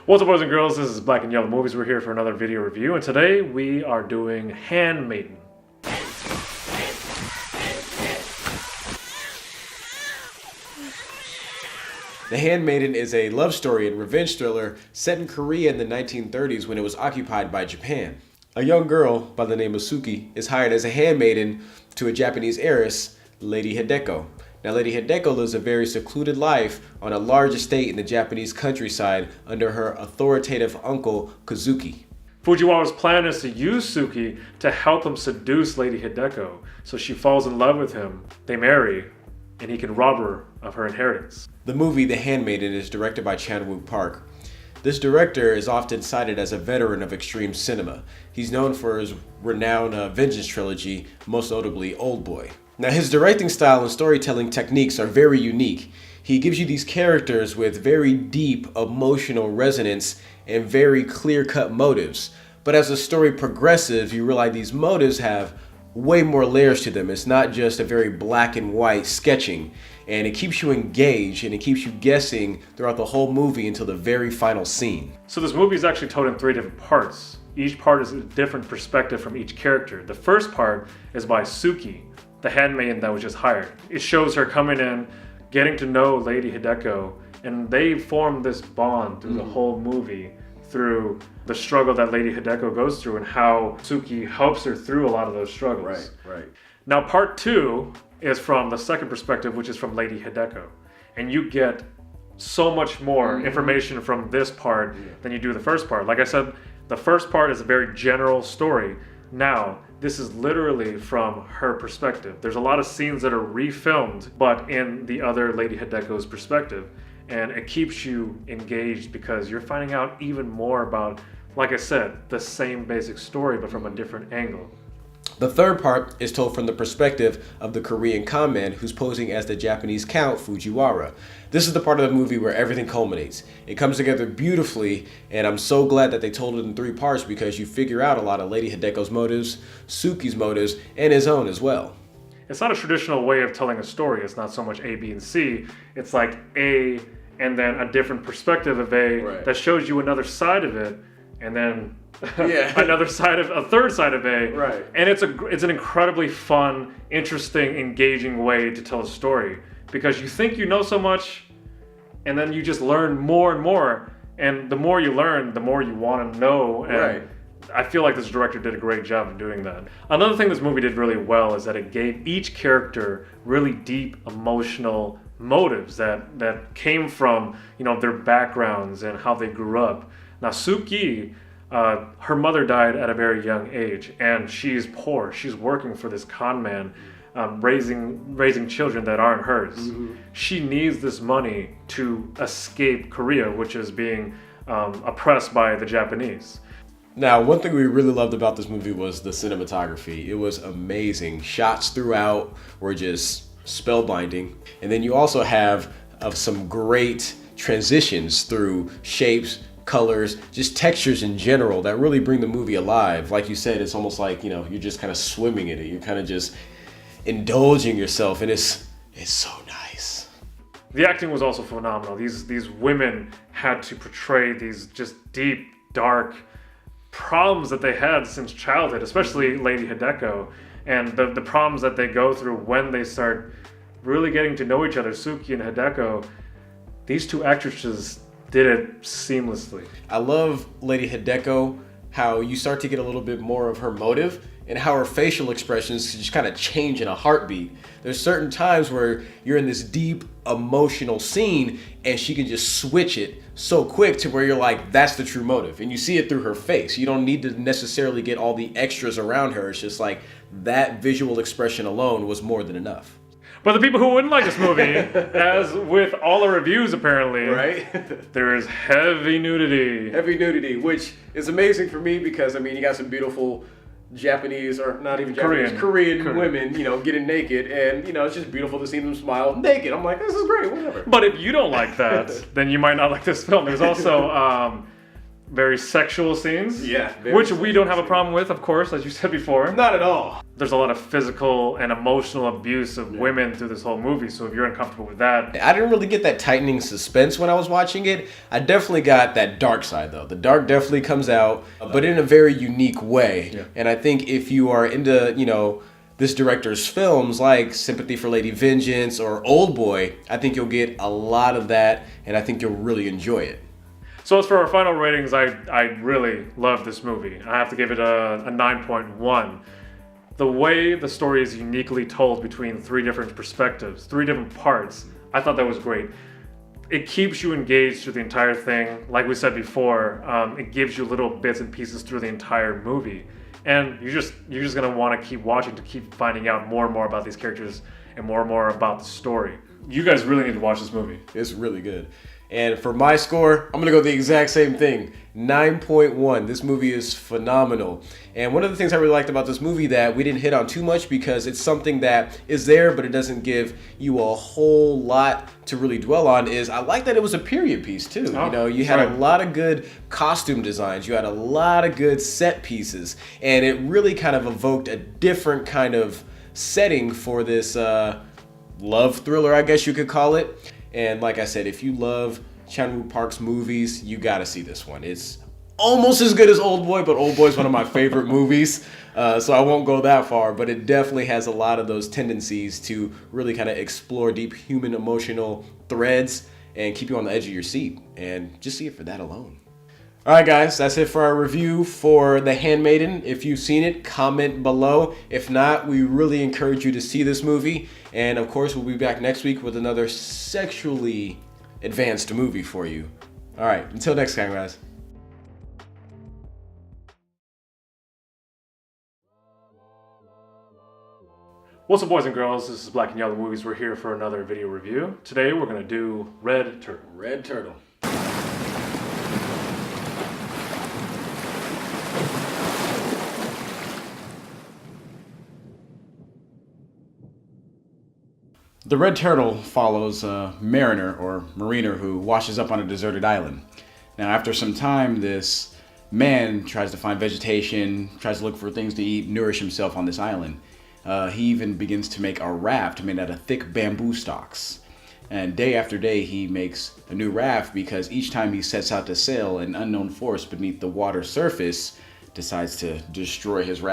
What's up, boys and girls? This is Black and Yellow Movies. We're here for another video review, and today we are doing Handmaiden. The Handmaiden is a love story and revenge thriller set in Korea in the 1930s when it was occupied by Japan. A young girl by the name of Suki is hired as a handmaiden to a Japanese heiress, Lady Hideko. Now, Lady Hideko lives a very secluded life on a large estate in the Japanese countryside under her authoritative uncle, Kazuki. Fujiwara's plan is to use Suki to help him seduce Lady Hideko, so she falls in love with him, they marry, and he can rob her of her inheritance. The movie The Handmaiden is directed by Chan-wook Park. This director is often cited as a veteran of extreme cinema. He's known for his renowned vengeance trilogy, most notably Oldboy. Now, his directing style and storytelling techniques are very unique. He gives you these characters with very deep emotional resonance and very clear-cut motives. But as the story progresses, you realize these motives have way more layers to them. It's not just a very black and white sketching. And it keeps you engaged and it keeps you guessing throughout the whole movie until the very final scene. So this movie is actually told in 3 different parts. Each part is a different perspective from each character. The first part is by Suki, the handmaiden that was just hired. It shows her coming in, getting to know Lady Hideko, and they form this bond through the whole movie, through the struggle that Lady Hideko goes through and how Suki helps her through a lot of those struggles. Right. Now, part 2 is from the second perspective, which is from Lady Hideko. And you get so much more information from this part than you do the first part. Like I said, the first part is a very general story. Now, this is literally from her perspective. There's a lot of scenes that are refilmed, but in the other Lady Hideko's perspective. And it keeps you engaged because you're finding out even more about, like I said, the same basic story, but from a different angle. The third part is told from the perspective of the Korean con man who's posing as the Japanese Count Fujiwara. This is the part of the movie where everything culminates. It comes together beautifully, and I'm so glad that they told it in 3 parts because you figure out a lot of Lady Hideko's motives, Suki's motives, and his own as well. It's not a traditional way of telling a story. It's not so much A, B, and C. It's like A and then a different perspective of A that shows you another side of it, and then another side of a third side of A. Right. And it's an incredibly fun, interesting, engaging way to tell a story because you think you know so much, and then you just learn more and more. And the more you learn, the more you want to know. And I feel like this director did a great job of doing that. Another thing this movie did really well is that it gave each character really deep emotional motives that came from, their backgrounds and how they grew up. Now, Suki, her mother died at a very young age, and she's poor. She's working for this con man, raising children that aren't hers. She needs this money to escape Korea, which is being oppressed by the Japanese. Now, one thing we really loved about this movie was the cinematography. It was amazing. Shots throughout were just spellbinding. And then you also have some great transitions through shapes, colors, just textures in general that really bring the movie alive. Like you said, it's almost like, you're just kind of swimming in it. You're kind of just indulging yourself, and it's so nice. The acting was also phenomenal. These women had to portray these just deep, dark problems that they had since childhood, especially Lady Hideko, and the problems that they go through when they start really getting to know each other, Suki and Hideko. These 2 actresses did it seamlessly. I love Lady Hideko, how you start to get a little bit more of her motive and how her facial expressions just kind of change in a heartbeat. There's certain times where you're in this deep emotional scene and she can just switch it so quick to where you're like, that's the true motive. And you see it through her face. You don't need to necessarily get all the extras around her. It's just like that visual expression alone was more than enough. But the people who wouldn't like this movie, as with all the reviews apparently, there is heavy nudity. Heavy nudity, which is amazing for me because, you got some beautiful Japanese, or not even Japanese, Korean women, getting naked, and, it's just beautiful to see them smile naked. I'm like, this is great, whatever. But if you don't like that, then you might not like this film. There's also very sexual scenes. Yeah, which we don't have a problem with, of course, as you said before. Not at all. There's a lot of physical and emotional abuse of women through this whole movie, so if you're uncomfortable with that... I didn't really get that tightening suspense when I was watching it. I definitely got that dark side, though. The dark definitely comes out, but in a very unique way. Yeah. And I think if you are into, this director's films like Sympathy for Lady Vengeance or Oldboy, I think you'll get a lot of that, and I think you'll really enjoy it. So as for our final ratings, I really love this movie. I have to give it a 9.1. The way the story is uniquely told between three different perspectives, three different parts, I thought that was great. It keeps you engaged through the entire thing. Like we said before, it gives you little bits and pieces through the entire movie. And you're just gonna want to keep watching to keep finding out more and more about these characters and more about the story. You guys really need to watch this movie. It's really good. And for my score, I'm going to go the exact same thing. 9.1. This movie is phenomenal. And one of the things I really liked about this movie that we didn't hit on too much because it's something that is there, but it doesn't give you a whole lot to really dwell on is I like that it was a period piece too. You had a lot of good costume designs. You had a lot of good set pieces. And it really kind of evoked a different kind of setting for this love thriller, I guess you could call it. And like I said, if you love Chan-wook Park's movies, you gotta see this one. It's almost as good as Oldboy, but Oldboy is one of my favorite movies, so I won't go that far, but it definitely has a lot of those tendencies to really kind of explore deep human emotional threads and keep you on the edge of your seat, and just see it for that alone. Alright guys, that's it for our review for The Handmaiden. If you've seen it, comment below. If not, we really encourage you to see this movie. And of course, we'll be back next week with another sexually advanced movie for you. Alright, until next time guys. What's up, boys and girls? This is Black and Yellow Movies. We're here for another video review. Today we're gonna do Red Turtle. Red Turtle. The Red Turtle follows a mariner or mariner who washes up on a deserted island. Now, after some time, this man tries to find vegetation, tries to look for things to eat, nourish himself on this island. He even begins to make a raft made out of thick bamboo stalks. And day after day, he makes a new raft because each time he sets out to sail, an unknown force beneath the water surface decides to destroy his raft.